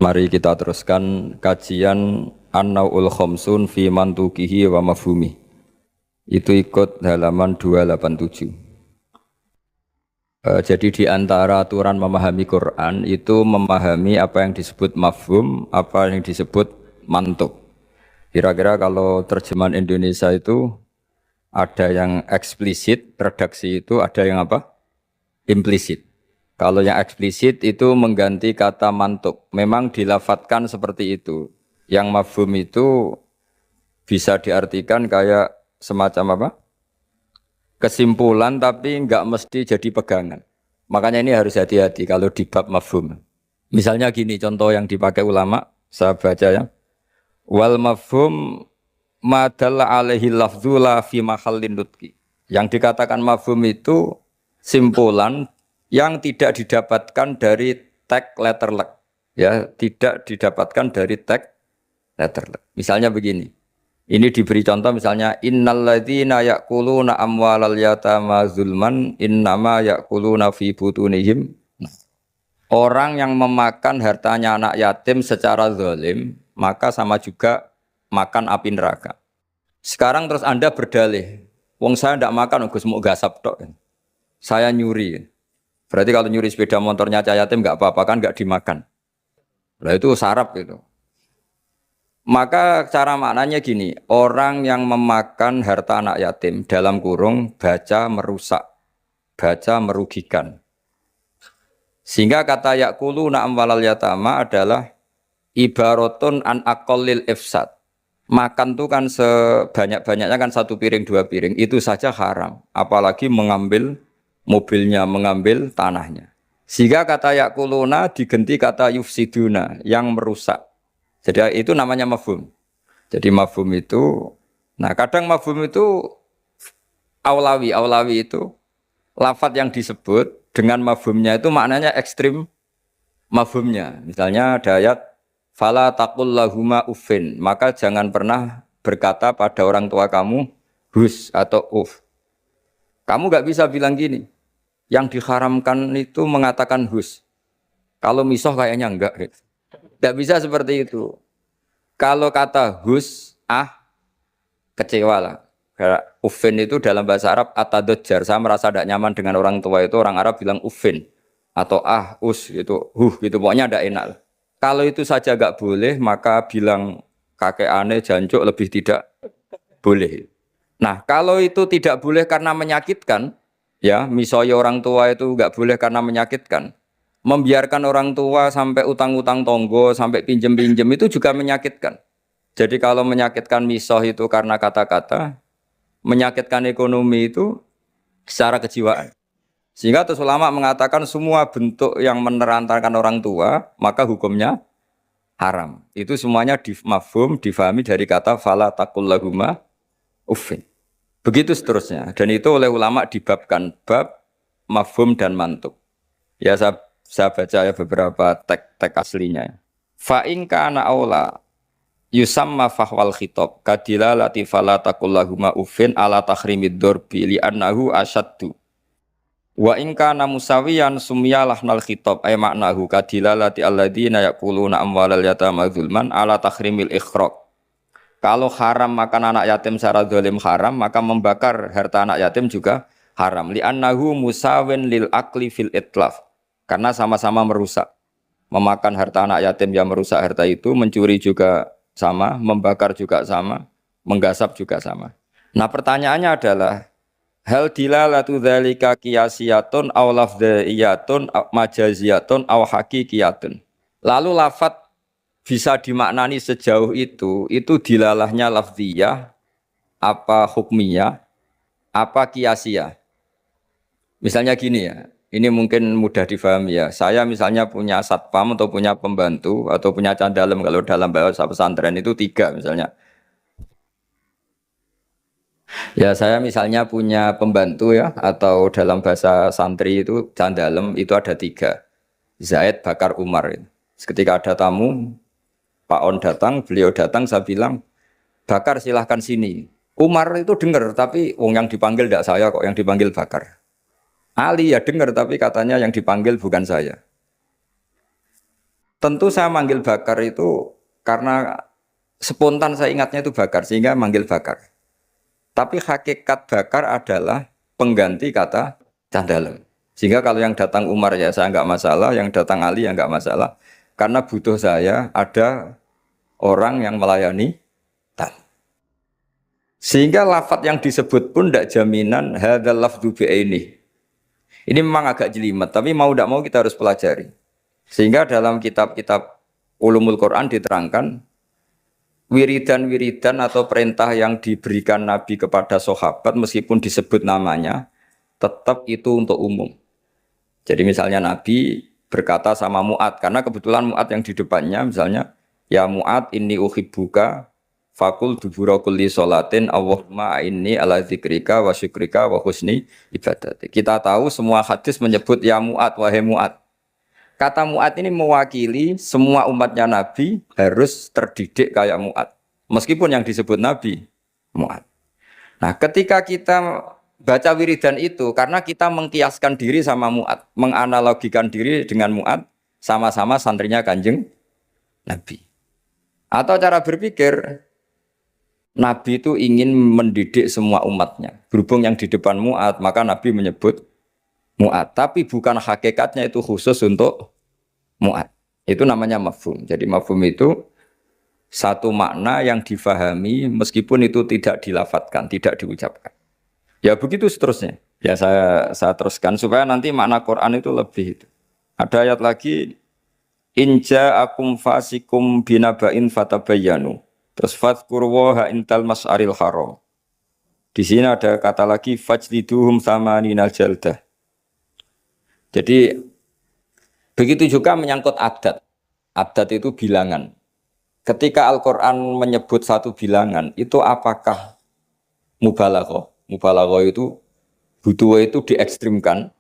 Mari kita teruskan kajian An-Naw'ul Khamsun fi Mantuqihi wa Mafhumi. Itu ikut halaman 287. Jadi di antara aturan memahami Quran itu memahami apa yang disebut mafhum, apa yang disebut mantuk. Kira-kira kalau terjemahan Indonesia itu ada yang eksplisit, redaksi itu ada yang apa? Implisit. Kalau yang eksplisit itu mengganti kata mantuk. Memang dilafatkan seperti itu. Yang mafhum itu bisa diartikan kayak semacam apa? Kesimpulan tapi enggak mesti jadi pegangan. Makanya ini harus hati-hati kalau di bab mafhum. Misalnya gini contoh yang dipakai ulama, saya baca ya. Wal mafhum madalla alaihi lafdzu la fi mahallin nutqi. Yang dikatakan mafhum itu simpulan yang tidak didapatkan dari tag letterlek, ya, tidak didapatkan dari tag letterlek. Misalnya begini. Ini diberi contoh misalnya innalladzina ya'kuluna amwalal yatama zulman innama ya'kuluna fi butunihim. Orang yang memakan hartanya anak yatim secara zalim, maka sama juga makan api neraka. Sekarang terus Anda berdalih, wong saya ndak makan Gus mau gasap tok. Saya nyuri. Berarti kalau nyuri sepeda motornya cah yatim enggak apa-apa kan enggak dimakan. Lah itu sarap itu. Maka cara maknanya gini, orang yang memakan harta anak yatim dalam kurung baca merusak, baca merugikan. Sehingga kata yaquluna amwalal yatama adalah ibaratun an aqallil ifsad. Makan tuh kan sebanyak-banyaknya kan satu piring dua piring, itu saja haram. Apalagi mengambil mobilnya, mengambil tanahnya. Sehingga kata yaquluna diganti kata yufsiduna, yang merusak. Jadi itu namanya mafhum. Jadi mafhum itu, nah kadang mafhum itu aulawi itu lafadz yang disebut dengan mafhumnya itu maknanya ekstrim mafhumnya. Misalnya ada ayat fala taqul lahuma uffin, maka jangan pernah berkata pada orang tua kamu hus atau uff. Kamu enggak bisa bilang gini. Yang diharamkan itu mengatakan hus. Kalau misoh kayaknya enggak gitu. Tidak bisa seperti itu. Kalau kata hus, kecewa lah. Ufin itu dalam bahasa Arab atadojjar. Saya merasa tidak nyaman dengan orang tua itu. Orang Arab bilang ufin. Atau us gitu. Gitu. Pokoknya tidak enak. Kalau itu saja enggak boleh, maka bilang kakek aneh, jancuk lebih tidak boleh. Nah, kalau itu tidak boleh karena menyakitkan, ya, misalnya orang tua itu enggak boleh karena menyakitkan. Membiarkan orang tua sampai utang-utang tonggo, sampai pinjem-pinjem itu juga menyakitkan. Jadi kalau menyakitkan misoh itu karena kata-kata, menyakitkan ekonomi itu secara kejiwaan. Sehingga terus ulama mengatakan semua bentuk yang menerantarkan orang tua, maka hukumnya haram. Itu semuanya mafhum, difahami dari kata fala taqul lahuma uffin. Begitu seterusnya. Dan itu oleh ulama dibabkan bab mafhum dan mantuk. Ya saya baca ya beberapa teks aslinya. Fa in kana aula yusamma fahwal khitab kadila latifala taqul lahuma uffin ala tahrimid darbi li annahu asyaddu. Wa in kana musawiyan sumyalah nal khitab ay maknahu kadila lati alladzina yaquluna amwalal yatama zulman ala tahrimil ikhraq. Kalau haram makan anak yatim secara zalim haram, maka membakar harta anak yatim juga haram. Li annahu musawin lil akli fil itlaf. Karena sama-sama merusak. Memakan harta anak yatim yang merusak harta itu, mencuri juga sama, membakar juga sama, menggasap juga sama. Nah pertanyaannya adalah, hal dilalatu dzalika qiyasiyatun aw lafdhiyatun majaziyatun aw haqiqiyatun. Lalu lafadz bisa dimaknani sejauh itu dilalahnya lafdhiyah, apa hukmiyah, apa qiyasiyah. Misalnya gini ya. Ini mungkin mudah difahami ya. Saya misalnya punya satpam atau punya pembantu atau punya candalem kalau dalam bahasa pesantren itu 3 misalnya. Ya saya misalnya punya pembantu ya atau dalam bahasa santri itu candalem itu ada 3. Zaid, Bakar, Umar. Ketika ada tamu, Pak On datang, beliau datang saya bilang, Bakar silahkan sini. Umar itu dengar tapi yang dipanggil tidak saya kok, yang dipanggil Bakar. Ali ya dengar tapi katanya yang dipanggil bukan saya. Tentu saya manggil Bakar itu karena spontan saya ingatnya itu Bakar sehingga manggil Bakar. Tapi hakikat Bakar adalah pengganti kata cah dalem. Sehingga kalau yang datang Umar ya saya nggak masalah, yang datang Ali ya nggak masalah. Karena butuh saya ada orang yang melayani tamu. Sehingga lafadz yang disebut pun tidak jaminan hadzal lafdzu bi'aini. Ini memang agak jelimet, tapi mau tidak mau kita harus pelajari. Sehingga dalam kitab-kitab ulumul Quran diterangkan wiridan-wiridan atau perintah yang diberikan Nabi kepada sahabat meskipun disebut namanya tetap itu untuk umum. Jadi misalnya Nabi berkata sama Mu'ad, karena kebetulan Mu'ad yang di depannya misalnya, ya Mu'ad inni uhibbuka fakul dubura kulli sholatin Allahumma inni ala dzikrika wa syukrika wa husni ibadati. Kita tahu semua hadis menyebut ya Mu'ad, wahai Mu'ad. Kata Mu'ad ini mewakili semua umatnya Nabi harus terdidik kayak Mu'ad. Meskipun yang disebut Nabi Mu'ad. Nah ketika kita baca wiridan itu, karena kita mengkiaskan diri sama Mu'ad, menganalogikan diri dengan Mu'ad, sama-sama santrinya Kanjeng Nabi. Atau cara berpikir, Nabi itu ingin mendidik semua umatnya. Berhubung yang di depan Mu'ad, maka Nabi menyebut Mu'ad. Tapi bukan hakikatnya itu khusus untuk Mu'ad. Itu namanya mafhum. Jadi mafhum itu satu makna yang difahami meskipun itu tidak dilafadzkan, tidak diucapkan. Ya begitu seterusnya. Ya saya teruskan supaya nanti makna Quran itu lebih itu. Ada ayat lagi, inja akum fasikum binaba'in fatabayyanu. Terus fadhkurwaha intal mas'aril haram. Di sini ada kata lagi fajliduhum thamaninal jaldah. Jadi begitu juga menyangkut adat. Adat itu bilangan. Ketika Al-Qur'an menyebut satu bilangan, itu apakah mubalaghah? Mubalaghah itu butuh itu diekstrimkan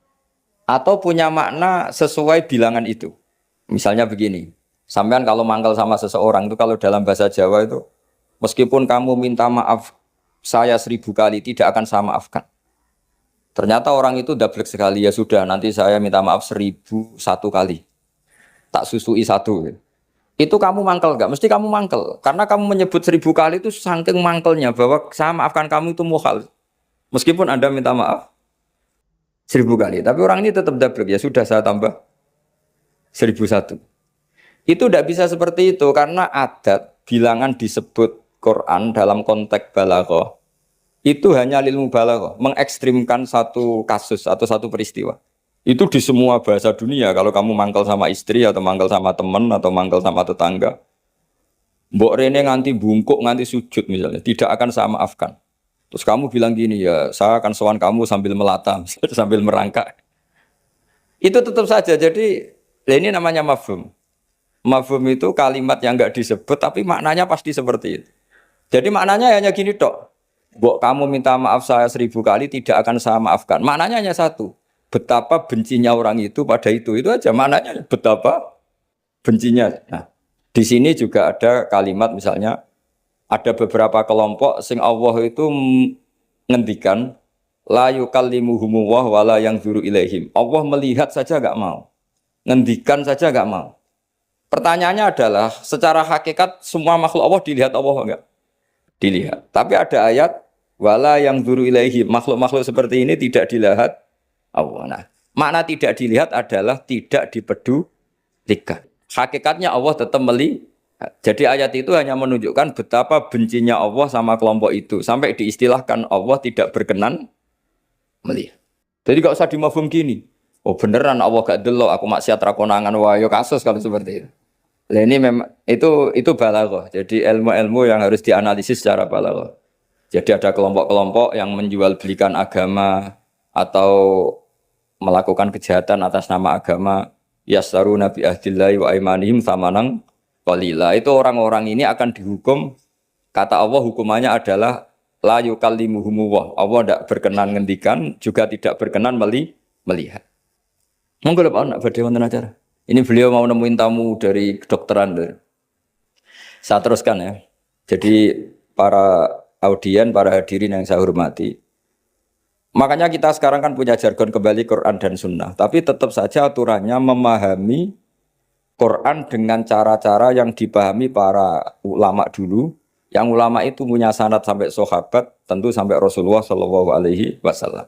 atau punya makna sesuai bilangan itu. Misalnya begini. Sampean kalau mangkal sama seseorang itu kalau dalam bahasa Jawa itu meskipun kamu minta maaf saya 1000 kali tidak akan saya maafkan. Ternyata orang itu dablek sekali, ya sudah nanti saya minta maaf 1001 kali. Tak susui satu. Itu kamu mangkel enggak? Mesti kamu mangkel. Karena kamu menyebut 1000 kali itu saking mangkelnya bahwa saya maafkan kamu itu mukhal. Meskipun Anda minta maaf 1000 kali. Tapi orang ini tetap dablek, ya sudah saya tambah 1001. Itu tidak bisa seperti itu karena adat bilangan disebut Quran dalam konteks balaghah itu hanya lil mubalaghah, mengekstrimkan satu kasus atau satu peristiwa. Itu di semua bahasa dunia. Kalau kamu mangkal sama istri atau mangkal sama teman atau mangkal sama tetangga, mbok rene nganti bungkuk nganti sujud misalnya, tidak akan saya maafkan. Terus kamu bilang gini, ya saya akan sowan kamu sambil melata, sambil merangkak. Itu tetap saja. Jadi ini namanya mafhum. Mafhum itu kalimat yang enggak disebut tapi maknanya pasti seperti itu. Jadi maknanya hanya gini tok. Mbok kamu minta maaf saya 1000 kali tidak akan saya maafkan. Maknanya hanya satu. Betapa bencinya orang itu pada itu aja maknanya betapa bencinya. Nah, di sini juga ada kalimat misalnya ada beberapa kelompok sing Allah itu ngendikan la yukallimuhum wa la yanzuru ilaihim. Allah melihat saja enggak mau. Ngendikan saja enggak mau. Pertanyaannya adalah, secara hakikat semua makhluk Allah dilihat Allah enggak? Dilihat. Tapi ada ayat, wala yang dzuru ilaihi, makhluk-makhluk seperti ini tidak dilihat Allah. Nah, makna tidak dilihat adalah tidak dipedulikan. Hakikatnya Allah tetap melihat. Jadi ayat itu hanya menunjukkan betapa bencinya Allah sama kelompok itu. Sampai diistilahkan Allah tidak berkenan melihat. Jadi gak usah dimafhum gini. Oh beneran Allah gak delok, aku maksiat ra konangan wae kasus kalau seperti itu. Nah, ini memang itu balaghah. Jadi ilmu-ilmu yang harus dianalisis secara balaghah. Jadi ada kelompok-kelompok yang menjual belikan agama atau melakukan kejahatan atas nama agama, yastaruna bi ahdillahi wa aimanihim tsamanan qalila. Itu orang-orang ini akan dihukum, kata Allah hukumannya adalah la yukallimuhum wa. Allah tidak berkenan ngendikan, juga tidak berkenan melihat. Monggo Pak nak badhe wonten acara. Ini beliau mau nemuin tamu dari kedokteran. Saya teruskan ya. Jadi para audien, para hadirin yang saya hormati. Makanya kita sekarang kan punya jargon kembali Quran dan Sunnah. Tapi tetap saja aturannya memahami Quran dengan cara-cara yang dipahami para ulama dulu, yang ulama itu punya sanad sampai sahabat, tentu sampai Rasulullah Shallallahu Alaihi Wasallam.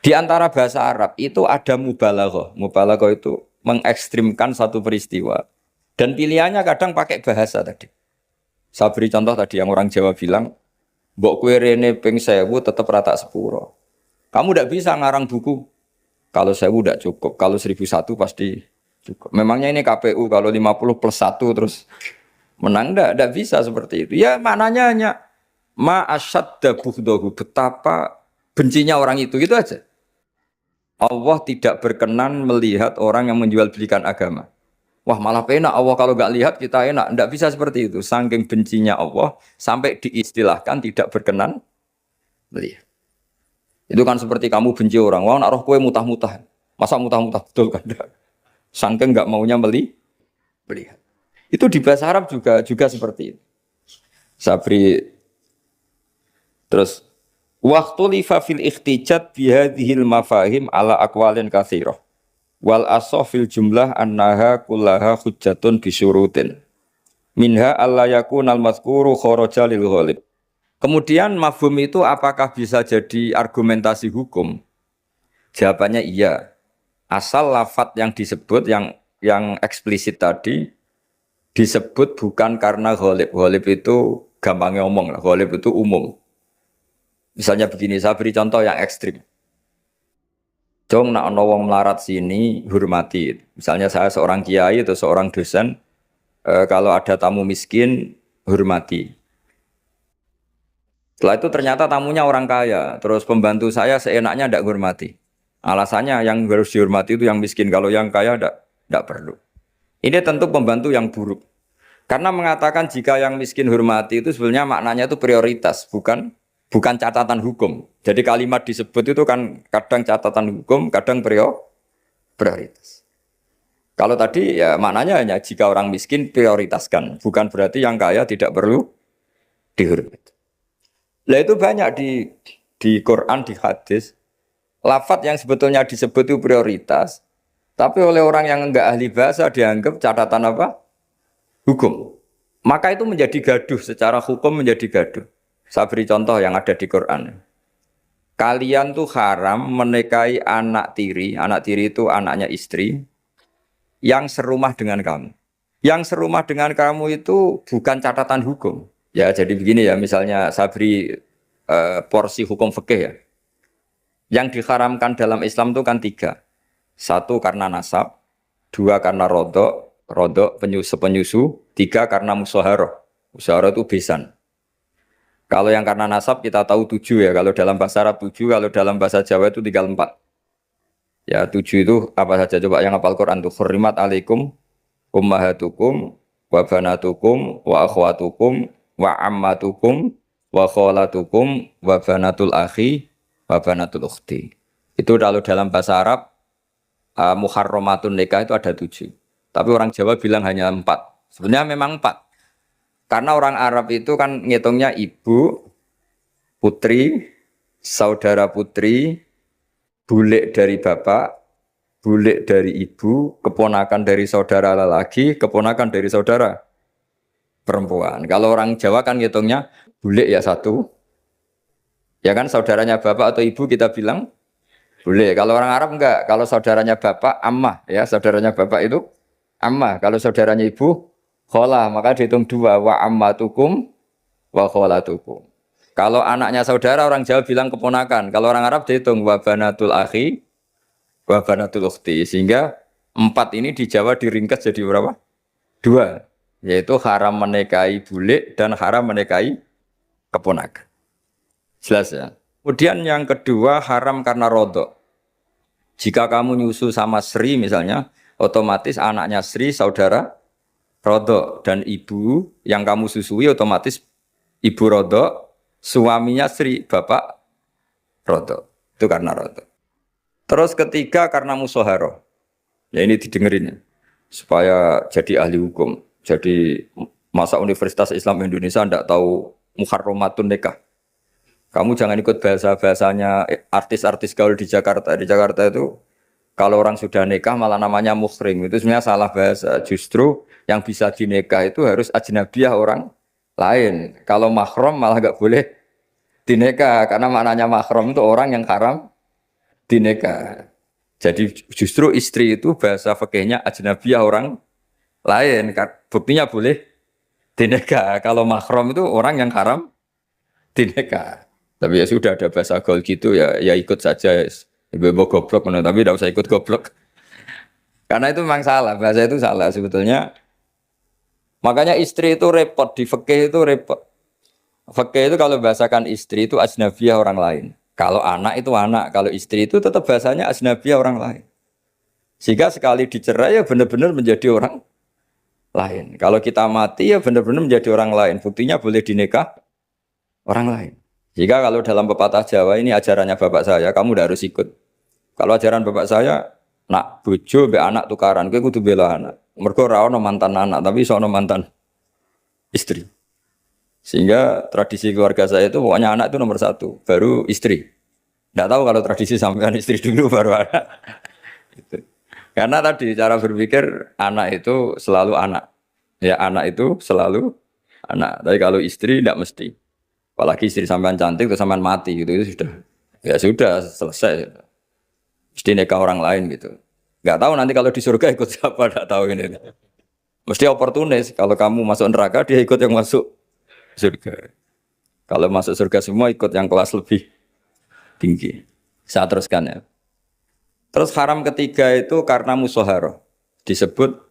Di antara bahasa Arab itu ada mubalaghah. Mubalaghah itu mengekstrimkan satu peristiwa. Dan pilihannya kadang pakai bahasa tadi. Saya beri contoh tadi yang orang Jawa bilang, mbok kue rene ping 1000 tetap rata sepuro. Kamu tidak bisa ngarang buku. Kalau 1000 tidak cukup. Kalau 1001 pasti cukup. Memangnya ini KPU kalau 50 plus 1 terus menang, tidak bisa seperti itu. Ya maknanya hanya ma asyadda bughdahu, betapa bencinya orang itu, gitu aja. Allah tidak berkenan melihat orang yang menjual belikan agama. Wah malah penak Allah kalau nggak lihat kita enak. Tidak bisa seperti itu. Saking bencinya Allah sampai diistilahkan tidak berkenan melihat. Itu kan seperti kamu benci orang. Wah naruh kue mutah-mutah. Masa mutah-mutah betul kan? Saking nggak maunya melihat. Itu di bahasa Arab juga seperti itu. Sabri terus waktu lifa fil ikhtijat bihadhil mafahim ala aqwalin katsirah. Wal asah fil jumlah annaha kullaha hujjatun bisyurutin. Minha alla yakunal mazkuru kharaja lil ghalib. Kemudian mafhum itu apakah bisa jadi argumentasi hukum? Jawabannya iya. Asal lafadz yang disebut yang eksplisit tadi disebut bukan karena ghalib. Ghalib itu gampangnya ngomong lah. Ghalib itu umum. Misalnya begini, saya beri contoh yang ekstrim. Jong nak ono wong melarat sini hormati. Misalnya saya seorang kiai atau seorang dosen, kalau ada tamu miskin hormati. Setelah itu ternyata tamunya orang kaya, terus pembantu saya seenaknya tidak hormati. Alasannya yang harus dihormati itu yang miskin, kalau yang kaya tidak perlu. Ini tentu pembantu yang buruk. Karena mengatakan jika yang miskin hormati itu sebenarnya maknanya itu prioritas, bukan catatan hukum. Jadi kalimat disebut itu kan kadang catatan hukum, kadang prioritas. Kalau tadi ya maknanya hanya jika orang miskin prioritaskan, bukan berarti yang kaya tidak perlu dihormati. Nah itu banyak di Quran, di hadis, lafadz yang sebetulnya disebut itu prioritas, tapi oleh orang yang enggak ahli bahasa dianggap catatan apa? Hukum. Maka itu menjadi gaduh, secara hukum menjadi gaduh. Saya beri contoh yang ada di Quran. Kalian tuh haram menikahi anak tiri itu anaknya istri, yang serumah dengan kamu. Yang serumah dengan kamu itu bukan catatan hukum. Ya jadi begini ya, misalnya saya beri porsi hukum fikih ya. Yang diharamkan dalam Islam itu kan 3. 1 karena nasab, 2 karena rodok penyusu, 3 karena musaharah. Musaharah itu besan. Kalau yang karena nasab kita tahu 7 ya, kalau dalam bahasa Arab 7, kalau dalam bahasa Jawa itu tinggal 4. Ya 7 itu apa saja, coba yang hafal Quran tuh. Hurrimat alaikum ummahatukum wa banatukum wa akhwatukum wa ammatukum wa kholatukum wa banatul akhi wa banatul ukhti. Itu kalau dalam bahasa Arab muharramatun nikah itu ada 7. Tapi orang Jawa bilang hanya 4. Sebenarnya memang 4. Karena orang Arab itu kan ngitungnya ibu, putri, saudara putri, bulik dari bapak, bulik dari ibu, keponakan dari saudara lelaki, keponakan dari saudara perempuan. Kalau orang Jawa kan ngitungnya bulik ya 1. Ya kan saudaranya bapak atau ibu kita bilang bulik. Kalau orang Arab enggak. Kalau saudaranya bapak ammah ya, saudaranya bapak itu ammah. Kalau saudaranya ibu kholah, maka dihitung 2, wa ammatukum wa kholatukum. Kalau anaknya saudara orang Jawa bilang keponakan. Kalau orang Arab dihitung wa banatul akhi wa banatul ukhti. Sehingga 4 ini di Jawa diringkas jadi berapa? 2. Yaitu haram menikahi bulik dan haram menikahi keponakan. Jelas ya. Kemudian yang kedua haram karena rodok. Jika kamu nyusu sama Sri misalnya, otomatis anaknya Sri saudara rodok, dan ibu yang kamu susui otomatis ibu rodok, suaminya Sri bapak rodok. Itu karena rodok. Terus ketiga karena musaharah. Ya ini didengerin ya, supaya jadi ahli hukum. Jadi masa Universitas Islam Indonesia tidak tahu muharramatun nikah. Kamu jangan ikut bahasa-bahasanya artis-artis gaul di Jakarta. Di Jakarta itu Kalau orang sudah nikah malah namanya muhrim. Itu sebenarnya salah bahasa. Justru yang bisa dinikah itu harus ajnabiyah orang lain. Kalau mahram malah nggak boleh dinikah. Karena maknanya mahram itu orang yang haram dinikah. Jadi justru istri itu bahasa fikihnya ajnabiyah orang lain. Buktinya boleh dinikah. Kalau mahram itu orang yang haram dinikah. Tapi ya sudah ada bahasa gaul gitu ya ikut saja. Ibu-ibu goblok, tapi tidak usah ikut goblok. Karena itu memang salah, bahasa itu salah sebetulnya. Makanya istri itu repot, di fikih itu repot. Fikih itu kalau bahasakan istri itu ajnabiyah orang lain. Kalau anak itu anak, kalau istri itu tetap bahasanya ajnabiyah orang lain. Sehingga sekali dicerai ya benar-benar menjadi orang lain. Kalau kita mati ya benar-benar menjadi orang lain. Buktinya boleh dinikah orang lain. Jika kalau dalam pepatah Jawa ini ajarannya bapak saya, kamu tidak harus ikut. Kalau ajaran bapak saya, nak bojo be anak tukaran, kowe kudu bela anak. Mergo ora ono mantan anak, tapi iso ono mantan istri. Sehingga tradisi keluarga saya itu pokoknya anak itu nomor satu, baru istri. Tidak tahu kalau tradisi sampean istri dulu baru anak. Gitu. Karena tadi cara berpikir anak itu selalu anak. Ya anak itu selalu anak. Tapi kalau istri tidak mesti. Apalagi istri sampean cantik terus sampean mati gitu itu sudah. Ya sudah selesai. Mesti nikah orang lain gitu. Nggak tahu nanti kalau di surga ikut siapa, nggak tahu ini. Mesti oportunis. Kalau kamu masuk neraka, dia ikut yang masuk surga. Kalau masuk surga semua ikut yang kelas lebih tinggi. Saya teruskan ya. Terus haram ketiga itu karena musoharoh. Disebut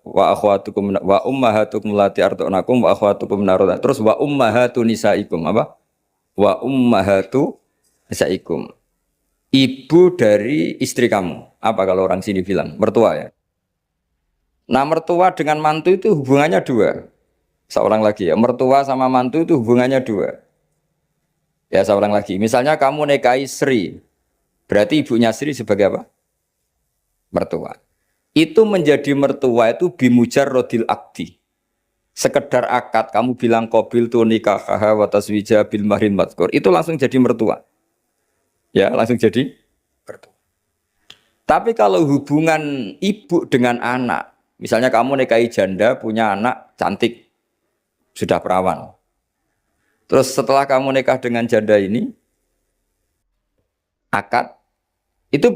wa akhwatukum wa ummahatukum lati ardunakum wa akhwatukum naruna. Terus wa ummahatu nisaikum apa? Wa ummahatu nisaikum. Ibu dari istri kamu. Apa kalau orang sini bilang? Mertua ya. Nah mertua dengan mantu itu hubungannya dua. Seorang lagi ya. Mertua sama mantu itu hubungannya dua. Ya seorang lagi. Misalnya kamu nikahi Sri. Berarti ibunya Sri sebagai apa? Mertua. Itu menjadi mertua itu bimujarrodil akdi. Sekedar akad. Kamu bilang qabil tu nikahaha wa taswija bil mahrin madkur. Itu langsung jadi mertua. Ya langsung jadi mertua. Tapi kalau hubungan ibu dengan anak, misalnya kamu nikahi janda punya anak cantik, sudah perawan. Terus setelah kamu nikah dengan janda ini, akad, itu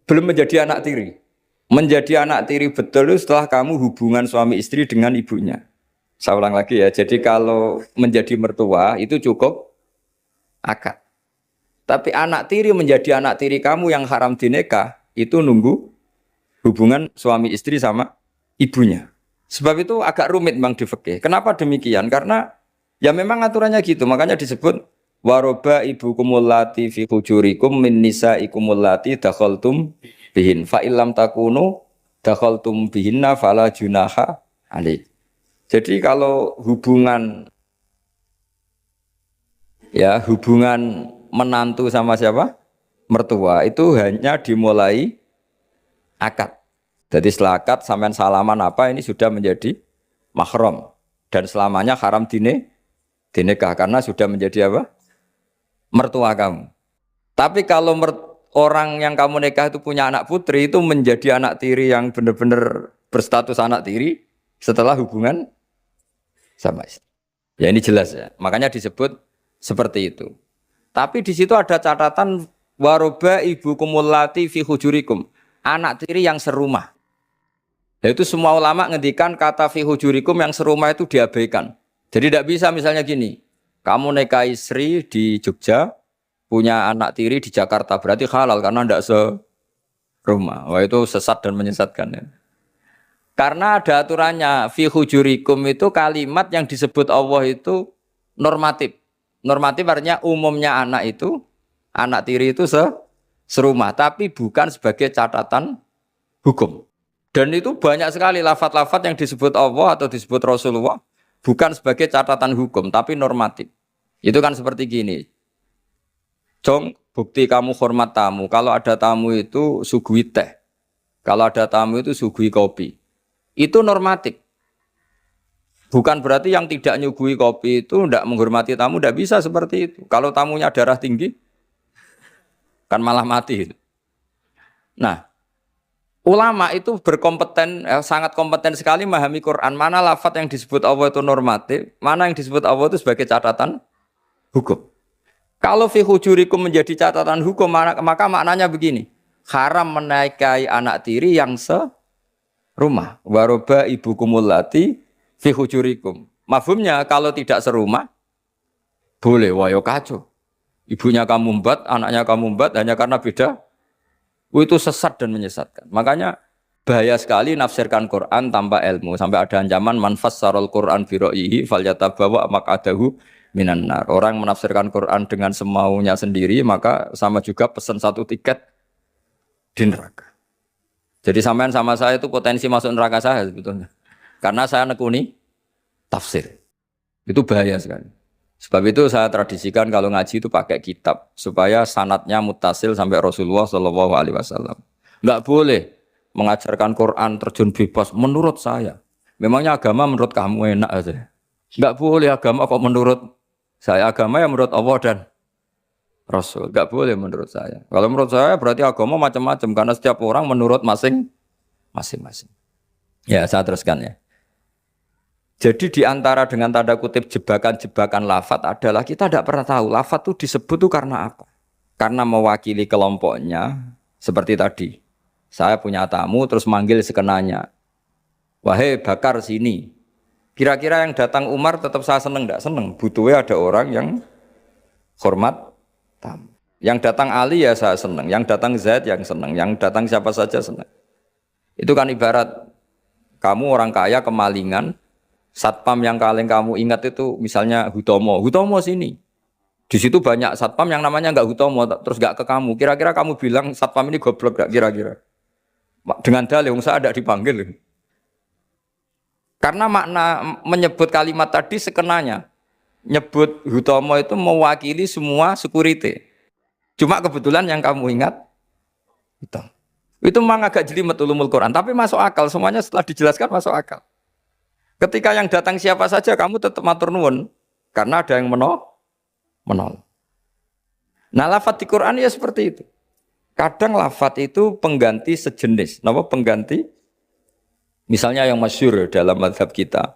belum menjadi anak tiri. Menjadi anak tiri betul itu setelah kamu hubungan suami istri dengan ibunya. Saya ulang lagi ya, jadi kalau menjadi mertua itu cukup akad. Tapi anak tiri menjadi anak tiri kamu yang haram dinikah, itu nunggu hubungan suami istri sama ibunya. Sebab itu agak rumit memang di fikih. Kenapa demikian? Karena ya memang aturannya gitu. Makanya disebut waroba ibu kumulati fi hujurikum min nisa ikumulati dakhaltum bihin fa illam takunu dakhaltum bihinna fala junaha alaih. Jadi kalau hubungan menantu sama siapa? Mertua itu hanya dimulai akad. Jadi setelah akad sampean salaman apa ini sudah menjadi mahram dan selamanya haram dinikah karena sudah menjadi apa? Mertua kamu. Tapi kalau orang yang kamu nikah itu punya anak putri itu menjadi anak tiri yang benar-benar berstatus anak tiri setelah hubungan sama istri. Ya ini jelas ya. Makanya disebut seperti itu. Tapi di situ ada catatan waroba ibu kumulati fi hujurikum, anak tiri yang serumah. Yaitu semua ulama ngendikan kata fi hujurikum yang serumah itu diabaikan. Jadi tidak bisa misalnya gini, kamu nikahi Sri di Jogja, punya anak tiri di Jakarta, berarti halal karena tidak serumah. Wah itu sesat dan menyesatkan ya. Karena ada aturannya fi hujurikum itu kalimat yang disebut Allah itu normatif. Normatif artinya umumnya anak tiri itu serumah, tapi bukan sebagai catatan hukum. Dan itu banyak sekali lafaz-lafaz yang disebut Allah atau disebut Rasulullah bukan sebagai catatan hukum, tapi normatif. Itu kan seperti gini. Jong, bukti kamu hormat tamu. Kalau ada tamu itu suguhi teh. Kalau ada tamu itu suguhi kopi. Itu normatif. Bukan berarti yang tidak nyuguhi kopi itu tidak menghormati tamu, tidak bisa seperti itu. Kalau tamunya darah tinggi, kan malah mati. Nah, ulama itu berkompeten, sangat kompeten sekali memahami Quran. Mana lafadz yang disebut Allah itu normatif, mana yang disebut Allah itu sebagai catatan hukum. Kalau fi hujurikum menjadi catatan hukum, maka maknanya begini. Haram menikahi anak tiri yang serumah. Waroba ibukumul lati fi hujurikum. Mafhumnya kalau tidak serumah, boleh, wayo kacau. Ibunya kamu embat, anaknya kamu embat, hanya karena beda. Itu sesat dan menyesatkan. Makanya bahaya sekali nafsirkan Quran tanpa ilmu. Sampai ada ancaman manfas sarul Quran biro'ihi falyatabawa maq'adahu minan nar. Orang menafsirkan Quran dengan semaunya sendiri, maka sama juga pesan satu tiket di neraka. Jadi sampean sama saya itu potensi masuk neraka saya sebetulnya. Karena saya nekuni tafsir. Itu bahaya sekali. Sebab itu saya tradisikan kalau ngaji itu pakai kitab supaya sanadnya mutasil sampai Rasulullah SAW. Enggak boleh mengajarkan Quran terjun bebas menurut saya. Memangnya agama menurut kamu enak aja. Enggak boleh agama kok menurut saya. Agama yang menurut Allah dan Rasul. Enggak boleh menurut saya. Kalau menurut saya berarti agama macam-macam karena setiap orang menurut masing-masing. Ya, saya teruskan ya. Jadi di antara dengan tanda kutip jebakan-jebakan lafadz adalah kita tidak pernah tahu lafadz itu disebut itu karena apa. Karena mewakili kelompoknya seperti tadi. Saya punya tamu terus manggil sekenanya. Wahai Bakar sini. Kira-kira yang datang Umar tetap saya seneng enggak? Seneng. Butuhnya ada orang yang hormat tamu. Yang datang Ali ya saya seneng. Yang datang Zaid yang seneng. Yang datang siapa saja seneng. Itu kan ibarat kamu orang kaya kemalingan. Satpam yang paling kamu ingat itu misalnya Hutomo. Hutomo sini. Di situ banyak satpam yang namanya enggak Hutomo terus enggak ke kamu. Kira-kira kamu bilang satpam ini goblok enggak kira-kira? Dengan dalih saya ada dipanggil. Karena makna menyebut kalimat tadi sekenanya. Nyebut Hutomo itu mewakili semua security. Cuma kebetulan yang kamu ingat Hutomo. Itu memang agak jelimet ulumul Quran, tapi masuk akal. Semuanya setelah dijelaskan masuk akal. Ketika yang datang siapa saja kamu tetap matur nuwun karena ada yang menol. Nah, lafadz di Quran ya seperti itu. Kadang lafadz itu pengganti sejenis. Napa pengganti? Misalnya yang masyhur dalam mazhab kita.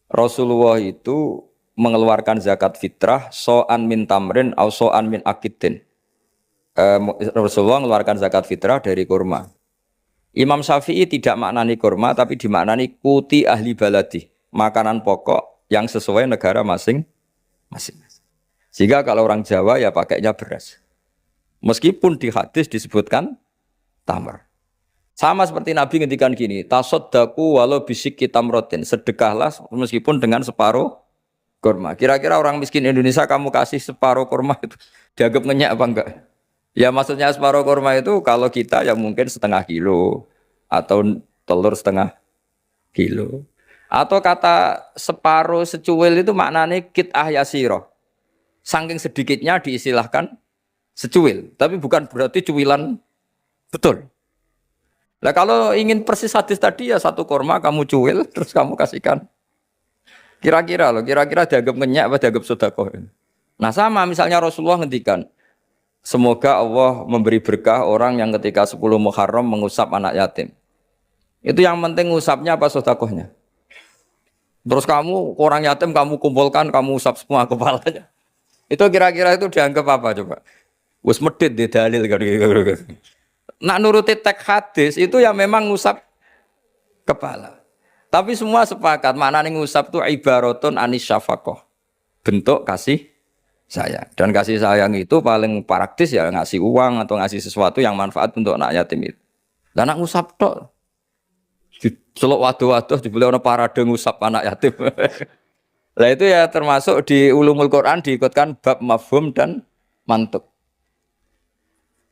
Rasulullah itu mengeluarkan zakat fitrah so'an min tamrin au so'an min akidin. Rasulullah mengeluarkan zakat fitrah dari kurma. Imam Syafi'i tidak maknani kurma tapi dimaknani kuti ahli baladi, makanan pokok yang sesuai negara masing-masing. Sehingga kalau orang Jawa ya pakainya beras. Meskipun di hadis disebutkan tamar. Sama seperti Nabi ngendikan gini, tasaddaku walau bisiki tamrotin, sedekahlah meskipun dengan separuh kurma. Kira-kira orang miskin Indonesia kamu kasih separuh kurma itu dianggap ngenyak apa enggak? Ya maksudnya separuh kurma itu kalau kita ya mungkin setengah kilo atau telur setengah kilo. Atau kata separuh secuil itu maknanya kit'ah yasiroh. Saking sedikitnya diistilahkan secuil. Tapi bukan berarti cuilan betul. Nah kalau ingin persis hadis tadi ya satu kurma kamu cuil terus kamu kasihkan. Kira-kira dianggap ngenyak apa dianggap sedekah. Nah sama misalnya Rasulullah ngendikan. Semoga Allah memberi berkah orang yang ketika 10 Muharram mengusap anak yatim. Itu yang penting usapnya apa sedekahnya. Terus kamu orang yatim kamu kumpulkan, kamu usap semua kepalanya. Itu kira-kira itu dianggap apa coba? Wis medhit di dalil. Nak nuruti teks hadis itu ya memang ngusap kepala. Tapi semua sepakat maknanya ngusap itu ibaratun anis syafaqah. Bentuk kasih sayang. Dan kasih sayang itu paling praktis ya ngasih uang atau ngasih sesuatu yang manfaat untuk anak yatim itu. Lah nak ngusap tok. Celok waduh-waduh dibeli ana parade ngusap anak yatim. Lah itu ya termasuk di ulumul Quran diikutkan bab mafhum dan mantuk.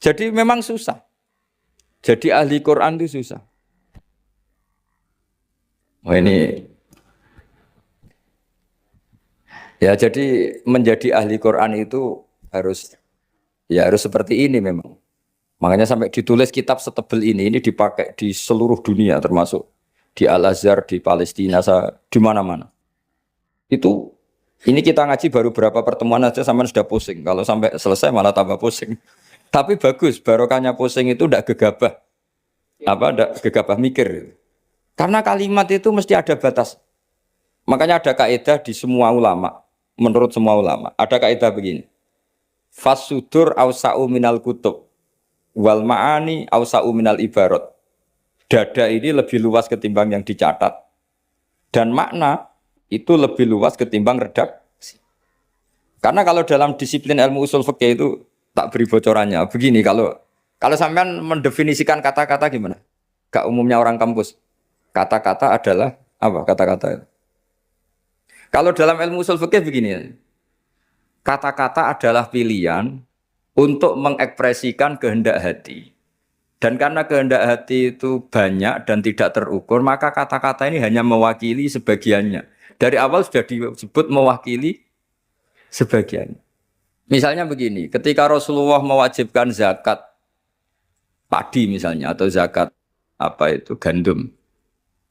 Jadi memang susah. Jadi ahli Quran itu susah. Oh ini ya jadi menjadi ahli Quran itu harus seperti ini memang. Makanya sampai ditulis kitab setebel ini dipakai di seluruh dunia termasuk di Al-Azhar, di Palestina, di mana-mana. Itu ini kita ngaji baru berapa pertemuan aja sampai sudah pusing. Kalau sampai selesai malah tambah pusing. Tapi bagus, barokahnya pusing itu ndak gegabah. Apa ndak gegabah mikir. Karena kalimat itu mesti ada batas. Makanya ada kaidah di semua ulama, menurut semua ulama, ada kaidah begini. Fasudur ausa'u minal kutub wal ma'ani ausa'u minal ibarat. Dada ini lebih luas ketimbang yang dicatat. Dan makna itu lebih luas ketimbang redaksi. Karena kalau dalam disiplin ilmu usul fikih itu tak beri bocorannya. Begini, kalau sampean mendefinisikan kata-kata gimana? Gak umumnya orang kampus. Kata-kata adalah apa kata-kata itu? Kalau dalam ilmu usul fikih begini. Kata-kata adalah pilihan untuk mengekspresikan kehendak hati. Dan karena kehendak hati itu banyak dan tidak terukur, maka kata-kata ini hanya mewakili sebagiannya. Dari awal sudah disebut mewakili sebagiannya. Misalnya begini, ketika Rasulullah mewajibkan zakat padi misalnya atau zakat gandum,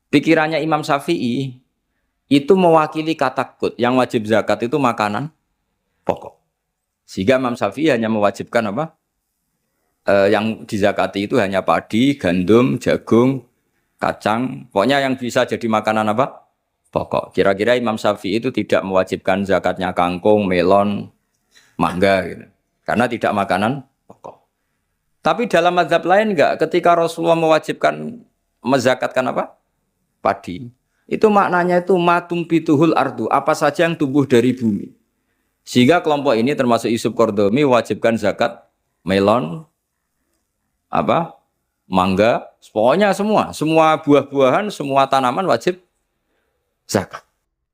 pikirannya Imam Syafi'i itu mewakili kata kut. Yang wajib zakat itu makanan pokok. Sehingga Imam Syafi'i hanya mewajibkan yang dizakati itu hanya padi, gandum, jagung, kacang. Pokoknya yang bisa jadi makanan pokok. Kira-kira Imam Syafi'i itu tidak mewajibkan zakatnya kangkung, melon, mangga gitu. Karena tidak makanan pokok. Tapi dalam mazhab lain enggak, ketika Rasulullah mewajibkan mezakatkan padi. Itu maknanya itu matum pituhul ardu, apa saja yang tumbuh dari bumi. Sehingga kelompok ini termasuk Yusuf Qardomi mewajibkan zakat melon, mangga, pokoknya semua buah-buahan, semua tanaman wajib zakat.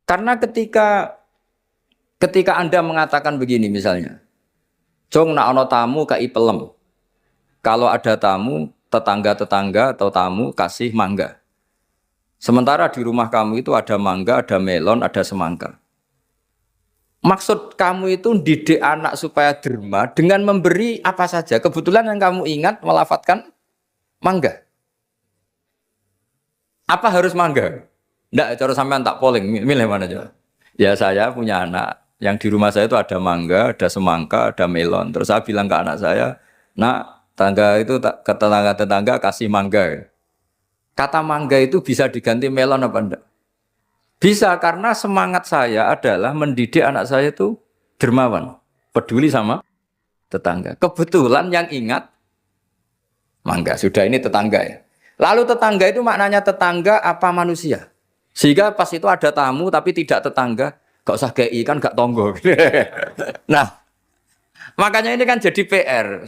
Karena ketika Anda mengatakan begini misalnya, jong nak ono tamu kai pelem. Kalau ada tamu, tetangga-tetangga atau tamu kasih mangga. Sementara di rumah kamu itu ada mangga, ada melon, ada semangka. Maksud kamu itu didik anak supaya derma dengan memberi apa saja. Kebetulan yang kamu ingat melafadzkan mangga. Apa harus mangga? Enggak, cara sampean tak polling, milih mana aja. Ya saya punya anak, yang di rumah saya itu ada mangga, ada semangka, ada melon. Terus saya bilang ke anak saya, nak, ke tetangga kasih mangga. Kata mangga itu bisa diganti melon apa enggak? Bisa, karena semangat saya adalah mendidik anak saya itu dermawan, peduli sama tetangga. Kebetulan yang ingat mangga, sudah ini tetangga ya. Lalu tetangga itu maknanya tetangga apa manusia? Sehingga pas itu ada tamu tapi tidak tetangga, gak usah GI kan gak tonggo. Nah, makanya ini kan jadi PR.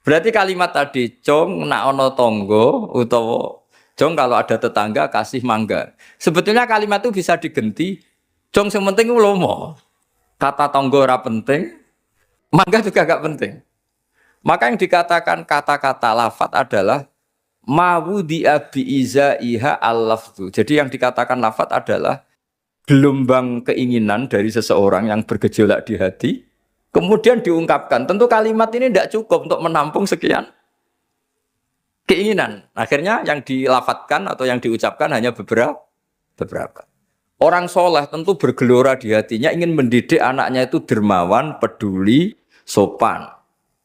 Berarti kalimat tadi, cong nak ono tonggo utawa jong kalau ada tetangga kasih mangga. Sebetulnya kalimat itu bisa digenti. Jong yang penting ulomo. Kata tonggo ora penting, mangga juga gak penting. Maka yang dikatakan kata-kata lafat adalah mawudi abi iza iha al-lafdu. Jadi yang dikatakan lafat adalah gelombang keinginan dari seseorang yang bergejolak di hati, kemudian diungkapkan. Tentu kalimat ini tidak cukup untuk menampung sekian keinginan. Akhirnya yang dilafatkan atau yang diucapkan hanya beberapa. Orang soleh tentu bergelora di hatinya ingin mendidik anaknya itu dermawan, peduli, sopan,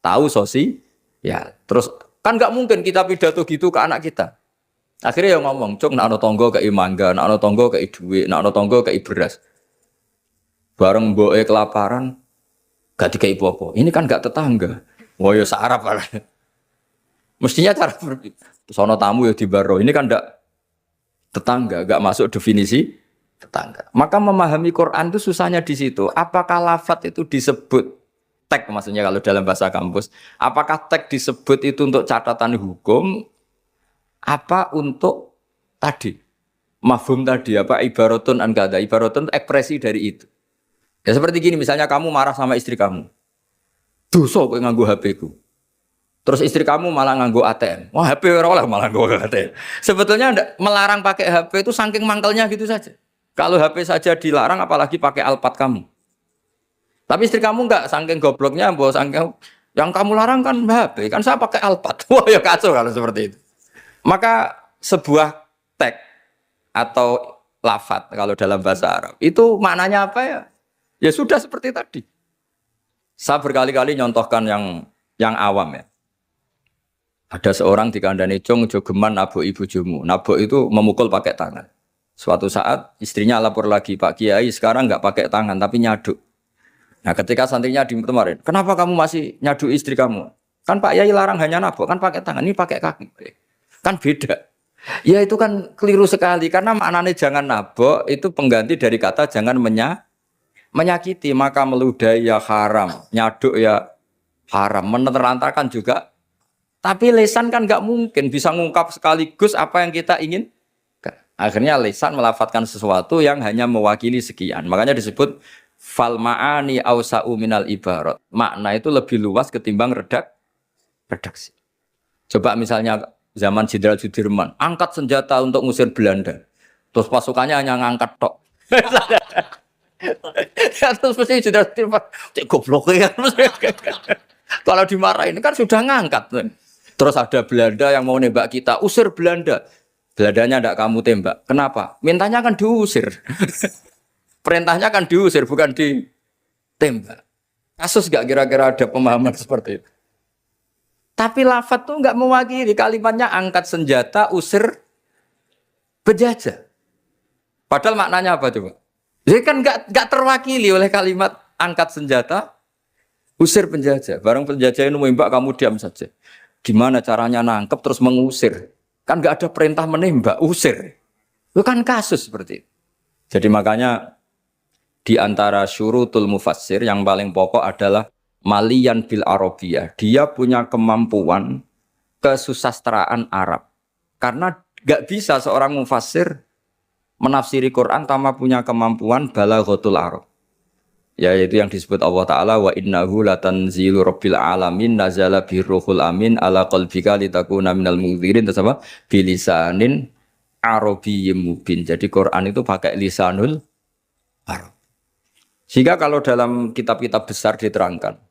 tahu sosi. Ya, terus kan nggak mungkin kita pidato gitu ke anak kita. Akhirnya yang ngomong, cok, nak ono tonggo kei mangga, nak ono tonggo kei duit, nak ono tonggo kei beras. Bareng mboke kelaparan, gak dikei apa-apa. Ini kan gak tetangga. Wah ya sarap lah. Mestinya cara berpikir, sono tamu ya dibaro. Ini kan ndak tetangga, nggak masuk definisi tetangga. Maka memahami Quran itu susahnya di situ. Apakah lafadz itu disebut teks, maksudnya kalau dalam bahasa kampus, apakah teks disebut itu untuk catatan hukum, apa untuk tadi mafhum tadi, apa ibaratun an kada, ibaratun ekspresi dari itu. Ya seperti gini, misalnya kamu marah sama istri kamu, dosa kowe nganggo HP-ku. Terus istri kamu malah nganggo ATM. Wah, HP ora malah nganggo ATM. Sebetulnya melarang pakai HP itu saking mangkelnya gitu saja. Kalau HP saja dilarang apalagi pakai Alphard kamu. Tapi istri kamu enggak, saking gobloknya, mbok saking yang kamu larang kan HP, kan saya pakai Alphard. Wah, ya kacau kalau seperti itu. Maka sebuah teks atau lafadz kalau dalam bahasa Arab itu maknanya apa ya? Ya sudah seperti tadi. Saya berkali-kali nyontohkan yang yang awam ya. Ada seorang dikandani cung jogeman nabok ibu jumu. Nabok itu memukul pakai tangan. Suatu saat istrinya lapor lagi, Pak Kiai sekarang nggak pakai tangan tapi nyaduk. Nah ketika santrinya kemarin, kenapa kamu masih nyaduk istri kamu? Kan Pak Kiai larang hanya nabok, kan pakai tangan, ini pakai kaki. Kan beda. Ya itu kan keliru sekali karena maknanya jangan nabok itu pengganti dari kata jangan menyakiti, maka meludahi ya haram, nyaduk ya haram, menerantarkan juga. Tapi lisan kan nggak mungkin bisa ngungkap sekaligus apa yang kita ingin. Akhirnya lisan melafatkan sesuatu yang hanya mewakili sekian. Makanya disebut fal ma'ani ausa'u minal ibarat. Makna itu lebih luas ketimbang redaksi. Coba misalnya zaman Jenderal Sudirman, angkat senjata untuk ngusir Belanda. Terus pasukannya hanya ngangkat tok. Terus mesti Jenderal Sudirman, cek goblok ya. Kalau dimarahin kan sudah ngangkat. Terus ada Belanda yang mau nembak kita, usir Belanda. Belandanya tidak kamu tembak. Kenapa? Mintanya kan diusir. Perintahnya kan diusir, bukan ditembak. Kasus gak kira-kira ada pemahaman seperti itu? Tapi lafaz tuh nggak mewakili, kalimatnya angkat senjata, usir penjajah. Padahal maknanya apa coba? Jadi kan nggak terwakili oleh kalimat angkat senjata, usir penjajah. Barang penjajah ini menembak, kamu diam saja. Gimana caranya nangkep terus mengusir? Kan nggak ada perintah menembak, usir. Itu kan kasus seperti itu. Jadi makanya di antara syurutul mufassir yang paling pokok adalah maliyan bil arabiyah. Dia punya kemampuan kesusastraan Arab. Karena nggak bisa seorang mufassir menafsiri Quran tanpa punya kemampuan balaghatul Arab. Yaitu yang disebut Allah Ta'ala wa innahu latanzilu rabbil alamin nazala biruhul amin ala qalbika litakuna minal munzirin terus apa? Bilisanin arabiyyin mubin. Jadi Quran itu pakai lisanul Arab. Sehingga kalau dalam kitab-kitab besar diterangkan